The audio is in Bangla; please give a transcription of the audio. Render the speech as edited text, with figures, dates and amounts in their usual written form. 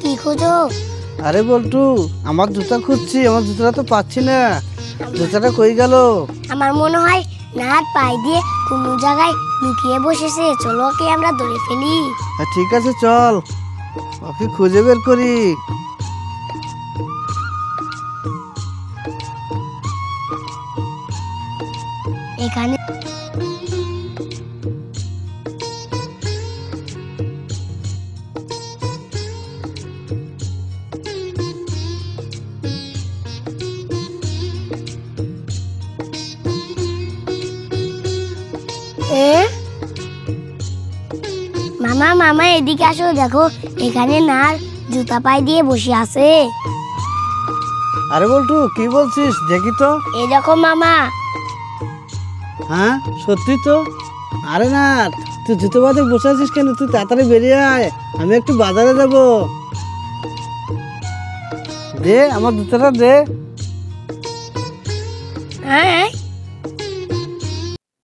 কি খোঁজো? আরে বল্টু, আমার জুতা খুঁজছি, আমার জুতাটা তো পাচ্ছি না। জুতাটা কই গেল? আমার মনে হয় নাহার পায়ে দিয়ে কোনো জায়গায় লুকিয়ে বসেছে। চলো ওকে আমরা ধরে ফেলি। ঠিক আছে, চল ওকে খুঁজে বের করি। এখানে মামা মামা এদিকে আসো, দেখো এখানে নার জুতা পায়ে দিয়ে বসে আছে। আরে বল্টু, কি বলছিস? দেখি তো। এই দেখো মামা। হ্যাঁ, সত্যি তো। আরে না, তুই জুতো বাদে বসে আছিস কেন? তুই তাড়াতাড়ি বেরিয়ে আয়, আমি একটু বাজারে যাব। দে আমার জুতোটা দে। হ্যাঁ